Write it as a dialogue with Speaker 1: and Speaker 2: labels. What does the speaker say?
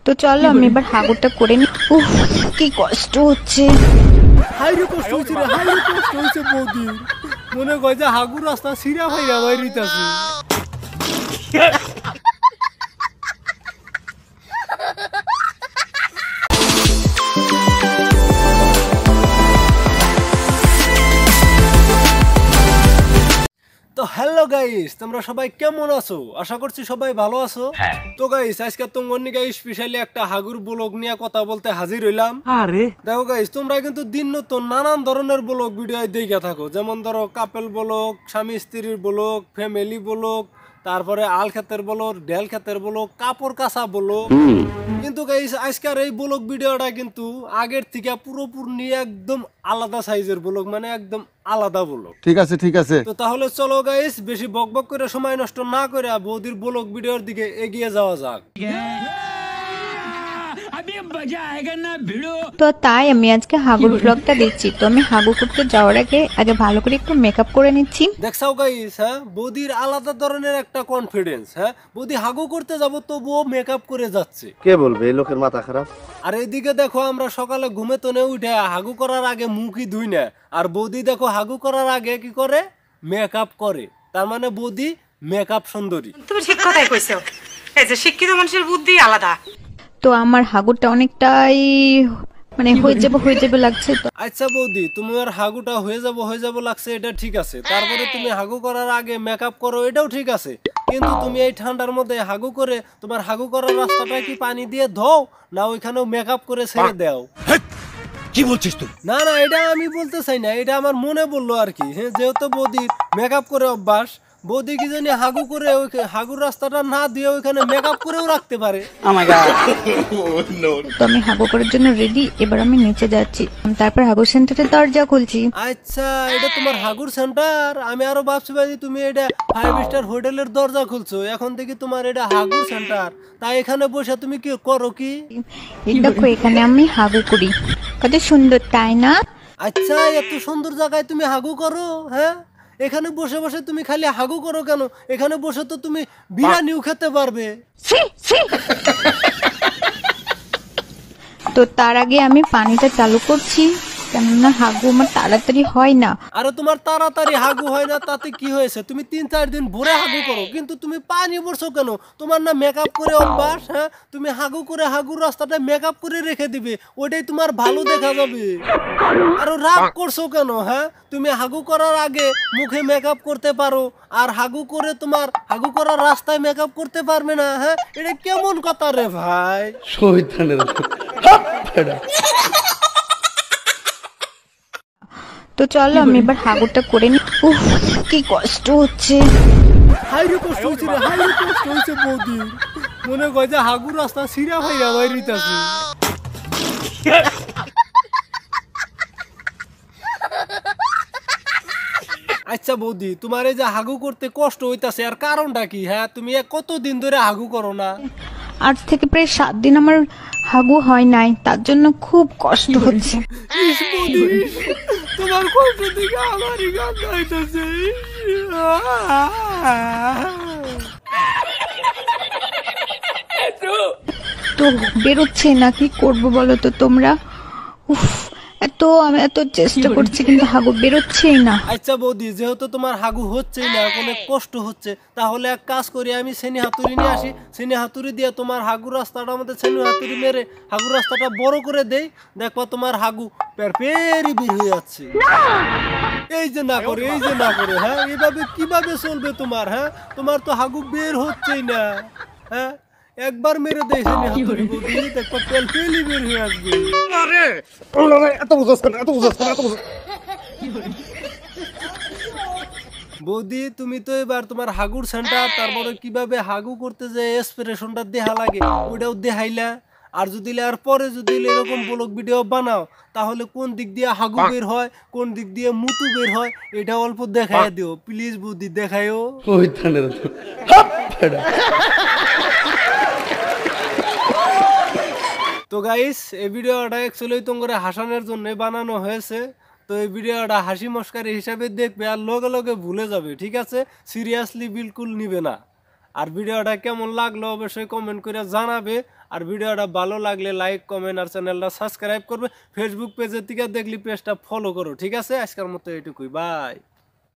Speaker 1: তো চলো আমি এবার হাগুরটা করে নি। উফ কি কষ্ট হচ্ছে।
Speaker 2: হাইরে কষ্ট হচ্ছে রে, হাইরে কষ্ট হচ্ছে বৌদি। মনে কয় যে হাগুর রাস্তা সিরা ভাইরা বাইরিতাছে। তো হ্যালো গাইস, তোমরা সবাই কেমন আছো? আশা করছি সবাই ভালো আছো। তো গাইস আজকে তোমার গাইস স্পেশালি একটা হাগুর ব্লগ নিয়ে কথা বলতে হাজির হইলাম। আরে দেখো গাইস, তোমরা কিন্তু দিন নতুন নানান ধরনের ব্লগ ভিডিও দেখে থাকো, যেমন ধরো কাপেল ব্লগ, স্বামী স্ত্রীর ব্লগ, ফ্যামিলি ব্লগ, তারপরে আল ক্ষেতের ব্লগ, ডেল ক্ষেতের ব্লগ, কাপড় কাঁচা ব্লগ। কিন্তু গাইস আজকের এই ব্লগ ভিডিওটা কিন্তু আগের থেকে পুরোপুরি একদম আলাদা সাইজের ব্লগ, মানে একদম আলাদা ব্লগ।
Speaker 3: ঠিক আছে ঠিক আছে।
Speaker 2: তো তাহলে চলো গাইস বেশি বকবক করে সময় নষ্ট না করে বৌদির ব্লগ ভিডিওর দিকে এগিয়ে যাওয়া যাক।
Speaker 1: তো তাই আমি আজকে হাগুর ব্লগটা দিচ্ছি। তো আমি হাগু করতে যাওয়ার আগে ভালো করে একটু মেকআপ করে নিচ্ছি।
Speaker 2: দেখছাও গাইস, হ্যাঁ বৌদির আলাদা ধরনের একটা কনফিডেন্স। হ্যাঁ বৌদি হাগু করতে যাবো তবুও মেকআপ করে যাচ্ছে।
Speaker 3: কে বলবে এই লোকের মাথা খারাপ?
Speaker 2: আর এইদিকে দেখো আমরা সকালে ঘুমে তনে উঠে হাগু করার আগে মুখই ধুই না, আর বৌদি দেখো হাগু করার আগে কি করে, মেকআপ করে। তার মানে বৌদি মেকআপ সুন্দরী।
Speaker 4: তুমি ঠিক কথাই কইছো, এই যে শিক্ষিত মানুষের বুদ্ধি আলাদা।
Speaker 1: তো আমার হাগুরটা অনেকটাই মানে হয়ে যাবে লাগছে। তো
Speaker 2: আচ্ছা বৌদি, তুমি আর হাগুটা হয়ে যাব লাগছে, এটা ঠিক আছে। তারপরে তুমি হাগু করার আগে মেকআপ করো, এটাও ঠিক আছে। কিন্তু তুমি এই ঠান্ডার মধ্যে হাগু করে তোমার হাগু করার রাস্তাটা কি পানি দিয়ে ধোও, না ওইখানেও মেকআপ করে ছেড়ে দাও?
Speaker 5: কি বলছিস তুই?
Speaker 2: না না, এটা আমি বলতে চাই না, এটা আমার মনে বললো আর কি। হ্যাঁ যেহেতু বৌদি মেকআপ করে অভ্যাস, বৌদি কি জানি হাগু করে হাগুর রাস্তাটা না দিয়ে ওইখানে মেকআপ করেও রাখতে পারে।
Speaker 1: তো আমি হাগু করার জন্য রেডি। এবার আমি নিচে যাচ্ছি, তারপর হাগু সেন্টারের দরজা খুলছি।
Speaker 2: আচ্ছা এটা তোমার হাগুর সেন্টার? আমি আরো ভাবছি ভাই তুমি এটা 5 স্টার হোটেলের দরজা খুলছো, এখন থেকে তোমার এটা হাগুর সেন্টার। তাই এখানে বসে তুমি কি করো কি?
Speaker 1: এই দেখো এখানে আমি হাগু করি, কত সুন্দর তাই না?
Speaker 2: আচ্ছা এত সুন্দর জায়গায় তুমি হাগু করো? হ্যাঁ এখানে বসে বসে তুমি খালি হাগু করো কেন? এখানে বসে তো তুমি বিরিয়ানিও খেতে পারবে।
Speaker 1: তো তার আগে আমি পানিটা চালু করছি, কেননা হাগু আমার তাড়াতাড়ি হয় না।
Speaker 2: আরে তোমার তাড়াতাড়ি হাগু হয় না তাতে কি হয়েছে? তুমি 3-4 দিন ভরে হাগু করো, কিন্তু তুমি পানি ভরছো কেন? তোমার না মেকআপ করে অভ্যাস। হ্যাঁ তুমি হাগু করে হাগুর রাস্তাটা মেকআপ করে রেখে দিবে, ওটাই তোমার ভালো দেখা যাবে। আর রাগ করছো কেন? হ্যাঁ তুমি হাগু করার আগে মুখে মেকআপ করতে পারো, আর হাগু করে তোমার হাগু করার রাস্তায় মেকআপ করতে পারবে না? হ্যাঁ এটা কেমন কথা রে ভাই?
Speaker 1: তো চলো আমি এবার হাগুরটা করে নি। উফ কি কষ্ট হচ্ছে।
Speaker 2: হাইরে কষ্ট হচ্ছে রে, হাইরে কষ্ট হচ্ছে বৌদি। মনে কয় যে হাগুর রাস্তা সিরা ভাইরা বাইরিতাছে। আচ্ছা বৌদি, তোমার এই যে হাগু করতে কষ্ট হইতাছে আর কারণটা কি? হ্যাঁ তুমি কতদিন ধরে হাগু করো না?
Speaker 1: আজ থেকে প্রায় 7 দিন আমার হাগু হয় নাই, তার জন্য খুব কষ্ট হচ্ছে।
Speaker 2: ইস বৌদি, তোমার কষ্ট থেকে আমারই গান হইতাছে।
Speaker 1: তো বেরোচ্ছে না, কি করবো বলো তো তোমরা? উফ আমি এত চেষ্টা করছি কিন্তু হাগু বেরোচ্ছেই না।
Speaker 2: আচ্ছা বৌদি, যেহেতু তোমার হাগু হচ্ছেই না, অনেক কষ্ট হচ্ছে, তাহলে এক কাজ করি, আমি সেনি হাতুড়ি নিয়ে আসি। সেনি হাতুড়ি দিয়ে তোমার হাগুর রাস্তাটার মধ্যে সেনি হাতুড়ি মেরে হাগুর রাস্তাটা বড় করে দেই, দেখবা তোমার হাগু পেরি বের হয়ে যাচ্ছে। এই যে না করে, এই যে না করে, হ্যাঁ এইভাবে কিভাবে চলবে তোমার? হ্যাঁ তোমার তো হাগু বের হচ্ছেই না। হ্যাঁ একবার মেরে দেয় সেনি হাতুড়ি বৌদি, দেখবা পেলি বের হয়ে আসবে। বৌদি তুমি তো এবার তোমার হাগুর সেন্টার, তারপরে কিভাবে হাগু করতে যে এক্সপ্রেশনটা দেখা লাগে ওইটাও দেখাইলা। আর যদি আর পরে যদি এরকম ব্লগ ভিডিও বানাও, তাহলে কোন দিক দিয়ে হাগু বের হয়, কোন দিক দিয়ে মুতু বের হয়, এটা অল্প দেখাই দিও প্লিজ বৌদি, দেখাইও। তো গাইস এই ভিডিওটা অ্যাকচুয়ালি তোমরা হাসানোর জন্য বানানো হয়েছে। তো এই ভিডিওটা হাসি মস্কারি হিসাবে দেখবে আর লগে লগে ভুলে যাবে, ঠিক আছে? সিরিয়াসলি বিলকুল নিবে না। আর ভিডিওটা কেমন লাগলো অবশ্যই কমেন্ট করে জানাবে। আর ভিডিওটা ভালো লাগলে লাইক কমেন্ট আর চ্যানেলটা সাবস্ক্রাইব করবে। ফেসবুক পেজের থেকে দেখলি পেজটা ফলো করো, ঠিক আছে? আজকের মতো এটুকুই, বাই।